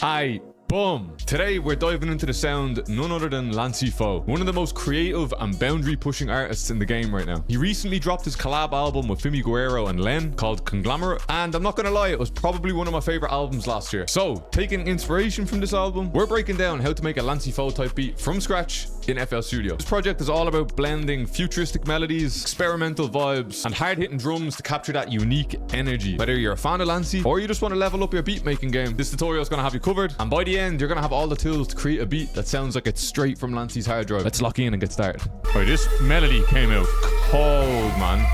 Aye. Boom! Today we're diving into the sound none other than Lancey Foux, one of the most creative and boundary-pushing artists in the game right now. He recently dropped his collab album with Fimiguerrero and Len called Conglamorate, and I'm not gonna lie, it was probably one of my favorite albums last year. So, taking inspiration from this album, we're breaking down how to make a Lancey Foux type beat from scratch in FL Studio. This project is all about blending futuristic melodies, experimental vibes, and hard-hitting drums to capture that unique energy. Whether you're a fan of Lancey or you just want to level up your beat making game, this tutorial is gonna have you covered, and by the end, you're gonna have all the tools to create a beat that sounds like it's straight from Lancey's hard drive. Let's lock in and get started. Alright, this melody came out cold, man.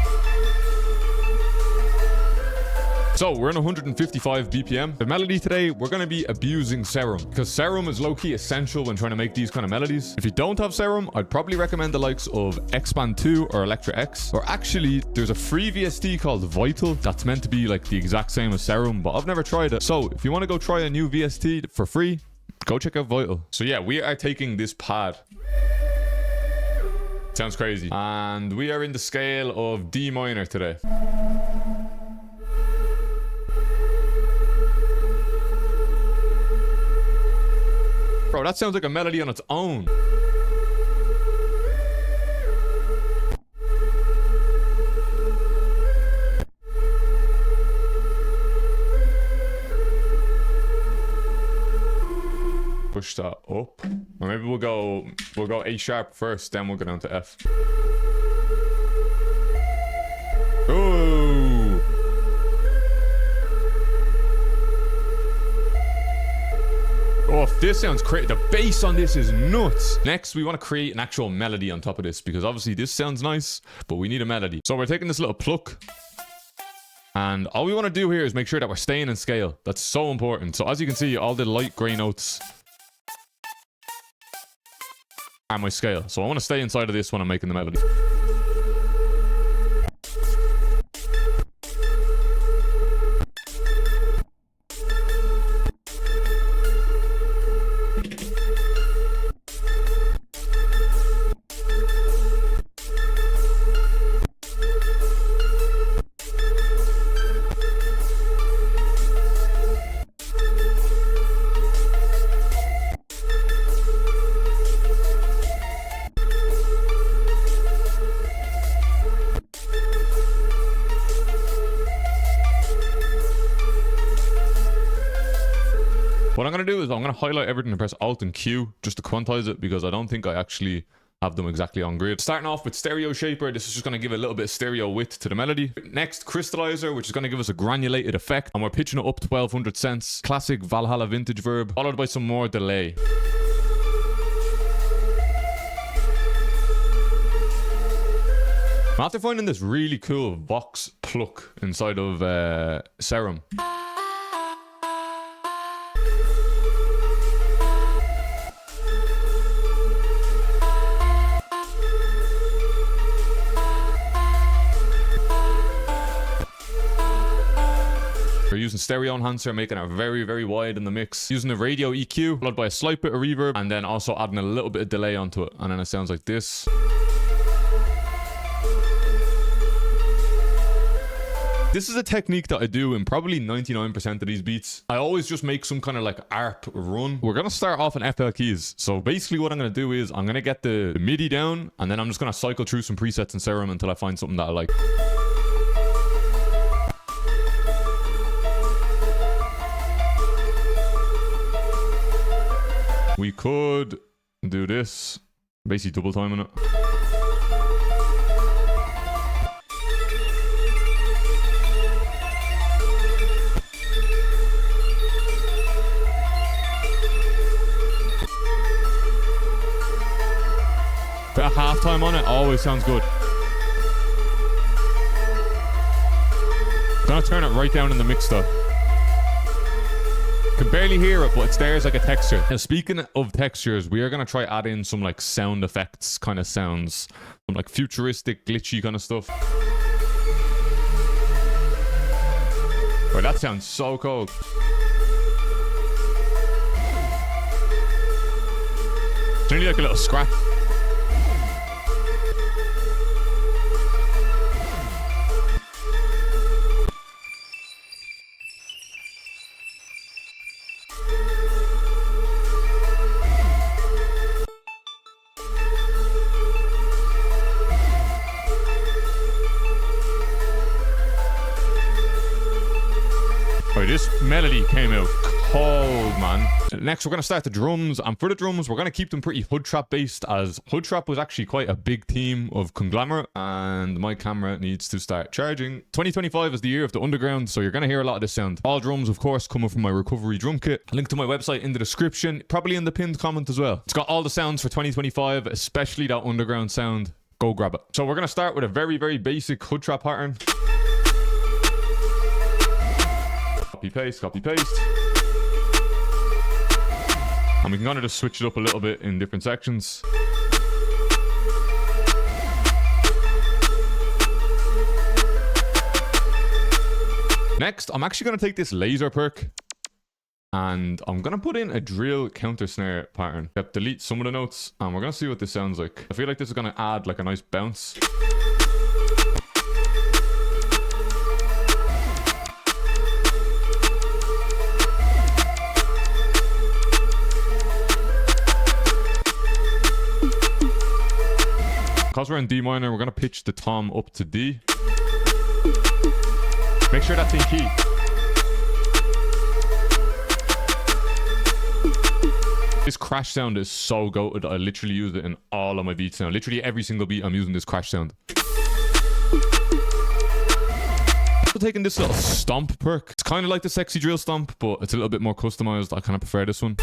So we're in 155 BPM. The melody today, we're going to be abusing Serum, because Serum is low-key essential when trying to make these kind of melodies. If you don't have Serum, I'd probably recommend the likes of Expand 2 or Electra X. Or actually, there's a free VST called Vital that's meant to be like the exact same as Serum, but I've never tried it. So if you want to go try a new VST for free, go check out Vital. So yeah, we are taking this pad. Sounds crazy. And we are in the scale of D minor today. Bro, that sounds like a melody on its own. Push that up. Or maybe we'll go A sharp first, then we'll go down to F. Ooh. Oh, this sounds crazy. The bass on this is nuts. Next, we want to create an actual melody on top of this, because obviously this sounds nice, but we need a melody. So we're taking this little pluck, and all we want to do here is make sure that we're staying in scale. That's so important. So as you can see, all the light gray notes are my scale. So I want to stay inside of this when I'm making the melody. What I'm going to do is I'm going to highlight everything and press Alt and Q just to quantize it, because I don't think I actually have them exactly on grid. Starting off with Stereo Shaper, this is just going to give a little bit of stereo width to the melody. Next, Crystallizer, which is going to give us a granulated effect, and we're pitching it up 1200 cents. Classic Valhalla vintage verb, followed by some more delay. After finding this really cool Vox pluck inside of Serum, we're using stereo enhancer, making it very, very wide in the mix. Using a radio EQ, followed by a slight bit of reverb, and then also adding a little bit of delay onto it. And then it sounds like this. This is a technique that I do in probably 99% of these beats. I always just make some kind of like ARP run. We're going to start off in FL keys. So basically what I'm going to do is I'm going to get the MIDI down, and then I'm just going to cycle through some presets in Serum until I find something that I like. We could do this, basically double timing it. Bit of halftime on it always sounds good. Gonna turn it right down in the mix though. Can barely hear it, but it's there as like a texture. Now, speaking of textures, we are going to try add in some like sound effects kind of sounds. Some like futuristic, glitchy kind of stuff. Right, that sounds so cool. It's nearly like a little scratch. This melody came out cold, man. Next, we're going to start the drums. And for the drums, we're going to keep them pretty hood trap based, as hood trap was actually quite a big theme of Conglamorate. And my camera needs to start charging. 2025 is the year of the underground, so you're going to hear a lot of this sound. All drums, of course, coming from my recovery drum kit. Link to my website in the description, probably in the pinned comment as well. It's got all the sounds for 2025, especially that underground sound. Go grab it. So we're going to start with a very, very basic hood trap pattern. Copy paste, copy paste. And we can kind of just switch it up a little bit in different sections. Next, I'm actually going to take this laser perk and I'm going to put in a drill counter snare pattern. Yep, delete some of the notes and we're going to see what this sounds like. I feel like this is going to add like a nice bounce. Because we're in D minor, we're going to pitch the tom up to D. Make sure that's in key. This crash sound is so goated. I literally use it in all of my beats now. Literally every single beat I'm using this crash sound. Also taking this little stomp perk. It's kind of like the sexy drill stomp, but it's a little bit more customized. I kind of prefer this one.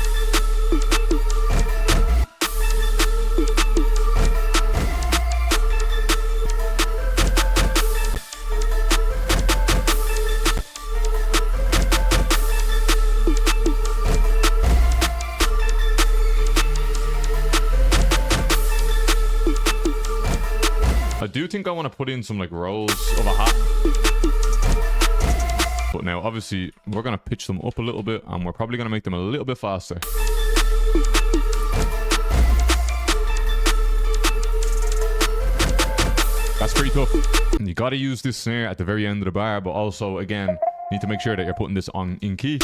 I do think I want to put in some like rolls of a hat. But now obviously we're going to pitch them up a little bit and we're probably going to make them a little bit faster. That's pretty tough. And you got to use this snare at the very end of the bar, but also again, need to make sure that you're putting this on in key.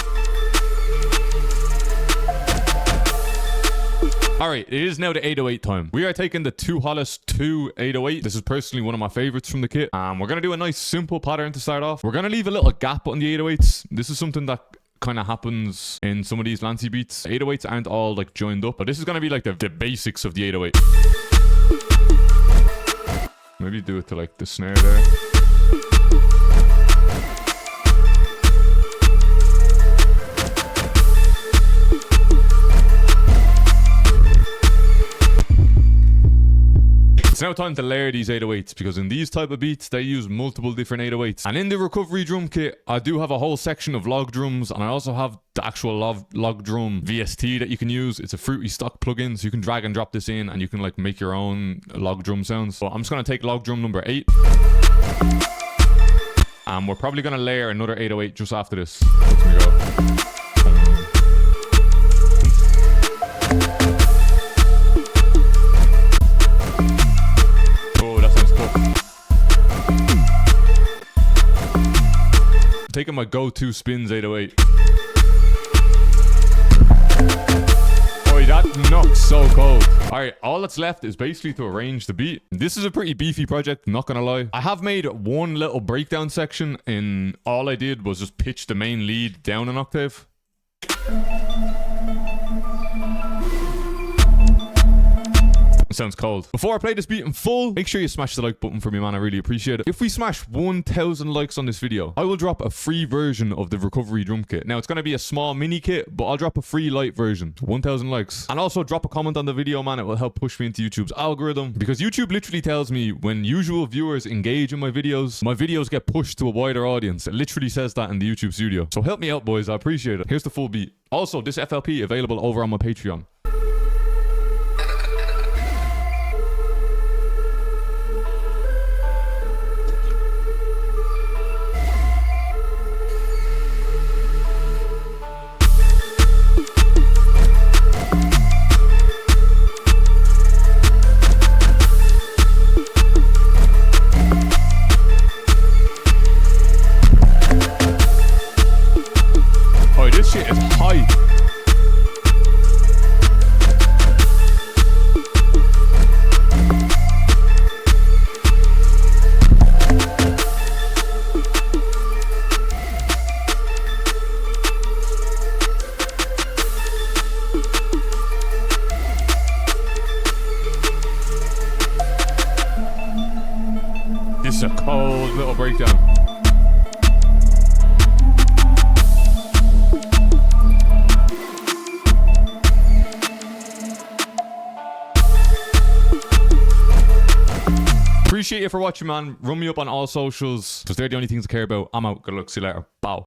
Alright, it is now the 808 time. We are taking the 2 Hollis 2 808. This is personally one of my favorites from the kit. We're going to do a nice simple pattern to start off. We're going to leave a little gap on the 808s. This is something that kind of happens in some of these Lancey beats. 808s aren't all like joined up, but this is going to be like the basics of the 808. Maybe do it to like the snare there. It's now time to layer these 808s, because in these type of beats they use multiple different 808s. And in the recovery drum kit I do have a whole section of log drums, and I also have the actual log drum VST that you can use. It's a fruity stock plugin, so you can drag and drop this in and you can like make your own log drum sounds. So I'm just going to take log drum number 8 and we're probably going to layer another 808 just after this. Let me go. Taking my go-to spins 808. Boy, that knocks so cold. Alright, all that's left is basically to arrange the beat. This is a pretty beefy project, not gonna lie. I have made one little breakdown section, and all I did was just pitch the main lead down an octave. Sounds cold. Before I play this beat in full, make sure you smash the like button for me, man. I really appreciate it. If we smash 1,000 likes on this video, I will drop a free version of the recovery drum kit. Now, it's going to be a small mini kit, but I'll drop a free light version. 1,000 likes. And also drop a comment on the video, man. It will help push me into YouTube's algorithm, because YouTube literally tells me when usual viewers engage in my videos get pushed to a wider audience. It literally says that in the YouTube studio. So help me out, boys. I appreciate it. Here's the full beat. Also, this FLP available over on my Patreon. This is a cold little breakdown. Appreciate you for watching, man. Run me up on all socials because they're the only things I care about. I'm out. Good luck. See you later. Bow.